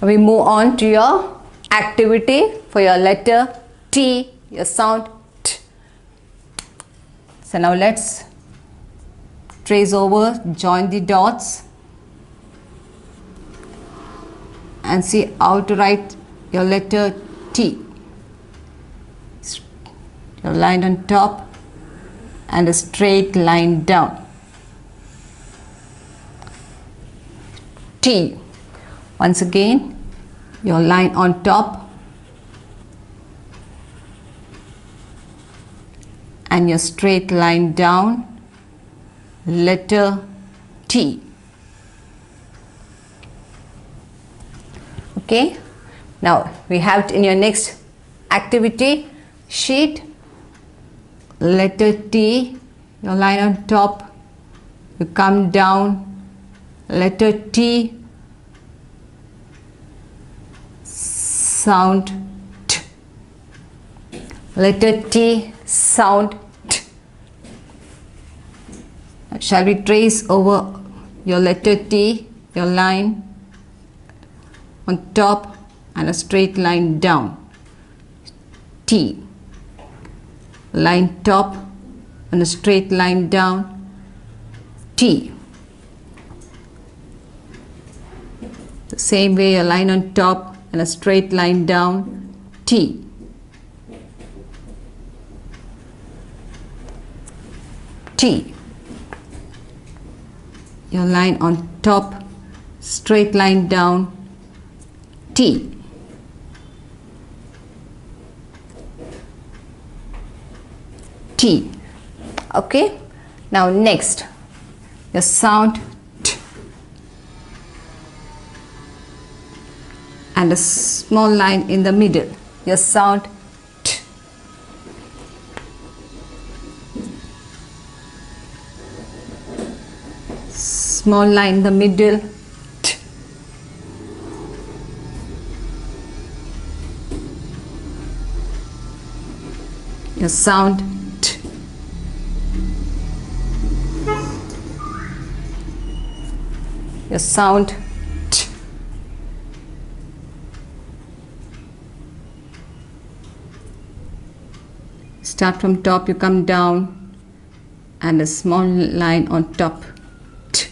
We move on to your activity for your letter T, your sound T. So now let's trace over, join the dots and see how to write your letter T. Your line on top and a straight line down. T. Once again, your line on top and your straight line down, letter T. Okay, now we have in your next activity sheet, letter T, your line on top, you come down, letter T, sound T, letter T, sound T. Shall we trace over your letter T, your line on top and a straight line down, T, line top and a straight line down, T. The same way, a line on top and a straight line down, T. T. Your line on top, straight line down, T. T. Okay. Now next, your sound T and a small line in the middle. Your sound T. Small line in the middle, T. Your sound T. Your sound T. Start from top, you come down and a small line on top, T.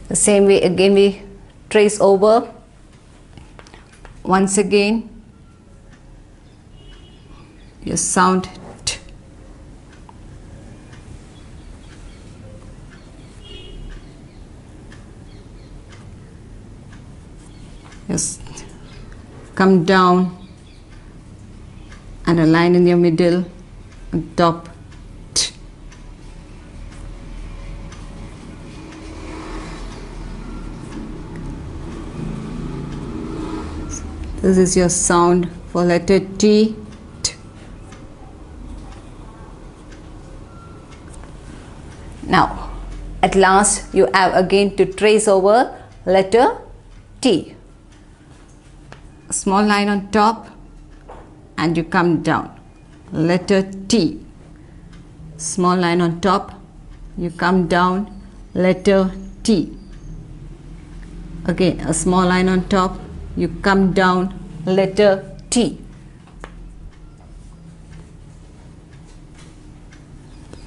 The same way again we trace over. Once again, your sound T. Yes. Come down and a line in your middle on top, T. This is your sound for letter T. T. Now, at last you have again to trace over letter T. A small line on top and you come down. Letter T. Small line on top, you come down. Letter T. Again, a small line on top, you come down, letter T.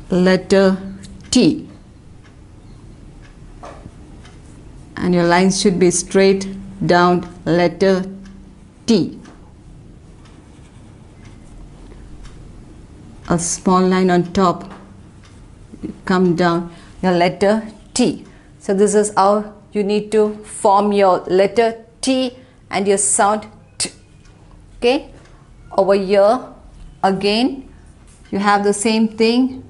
Letter T. And your lines should be straight down, letter T. A small line on top, you come down, your letter T. So this is how you need to form your letter T and your sound T. Okay, over here again you have the same thing,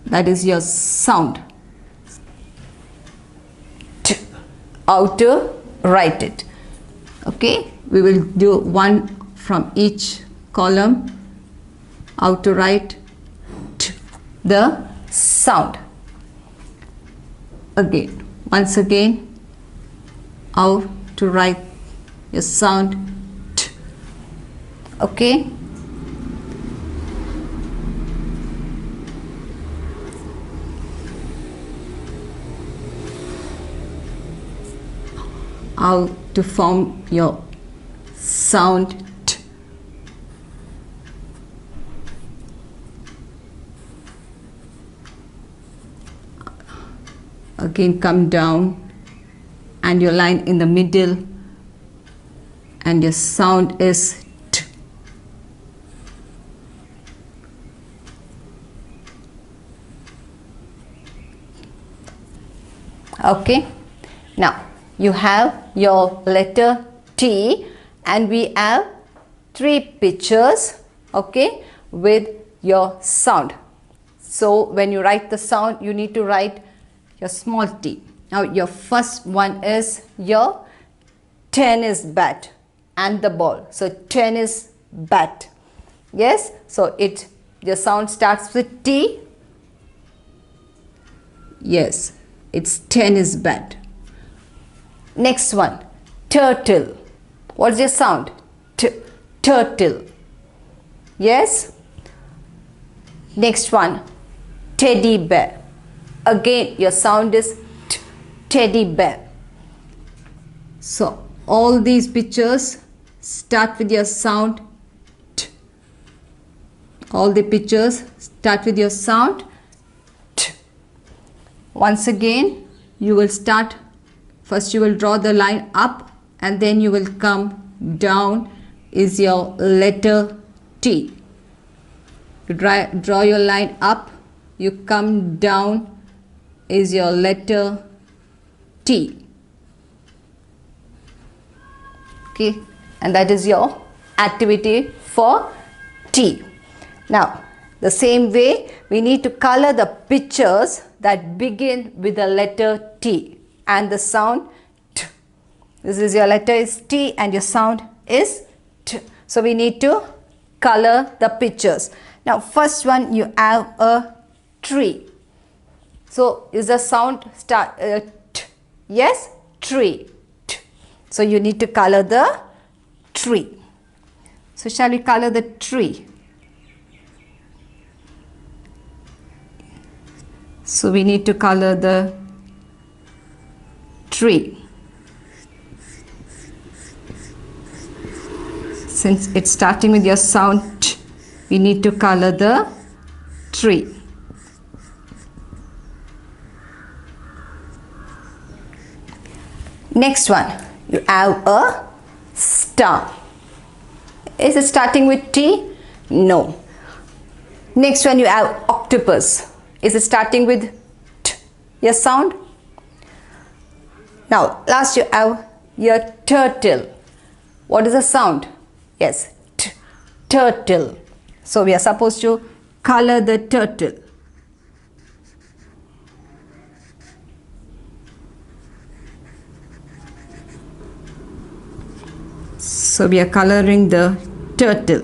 that is your sound T. How to write it? Okay, we will do one from each column. How to write T, the sound. Again, once again, how to write your sound T. Okay. How to form your sound T. Again, come down and your line in the middle, and your sound is T. Okay. Now you have your letter T, and we have 3 pictures, okay, with your sound. So when you write the sound, you need to write your small t. Now your first one is your tennis bat and the ball. So tennis bat. Yes, so your sound starts with T. Yes, it's tennis bat. Next one, turtle. What's your sound? Turtle. Yes. Next one, teddy bear. Again, your sound is teddy bear. So all these pictures start with your sound T. All the pictures start with your sound T. Once again, you will start. First you will draw the line up, and then you will come down is your letter T. You draw your line up, you come down is your letter T. Okay, and that is your activity for T. Now, the same way we need to color the pictures that begin with the letter T and the sound T. This is your letter is T and your sound is T. So we need to color the pictures. Now first one, you have a tree. So is the sound start T? Yes, tree. T. So you need to color the tree. So shall we color the tree? So we need to color the tree. Since it's starting with your sound T, we need to color the tree. Next one, you have a star. Is it starting with T? No. Next one, you have octopus. Is it starting with T? Your sound? Now, last you have your turtle. What is the sound? Yes, T, turtle. So we are supposed to color the turtle. So we are coloring the turtle.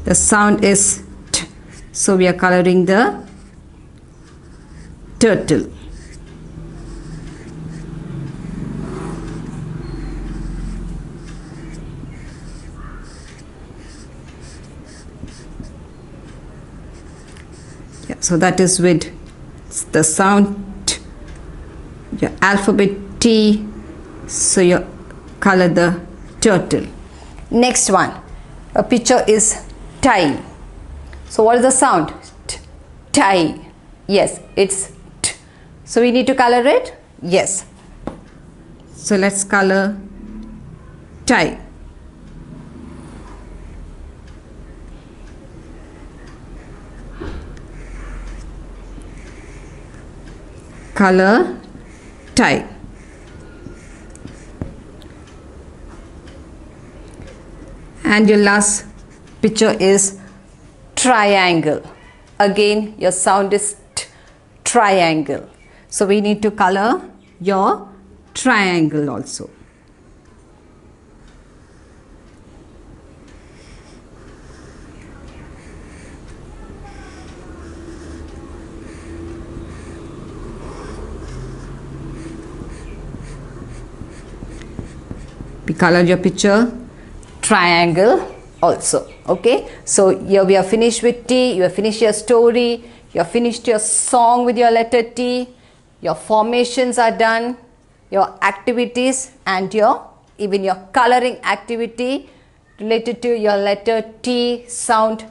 The sound is T. So we are coloring the turtle. Yeah, so that is with the sound T. Your alphabet T. So you color the turtle. Next one, a picture is tie. So what is the sound? T, tie. Yes, it's T. So we need to color it? Yes. So let's color tie. Color tie. And your last picture is triangle. Again, your sound is T, triangle. So we need to color your triangle also. We colored your picture. triangle also. Okay, so here we are finished with T. You have finished your story, you have finished your song with your letter T, your formations are done, your activities, and your even your coloring activity related to your letter T sound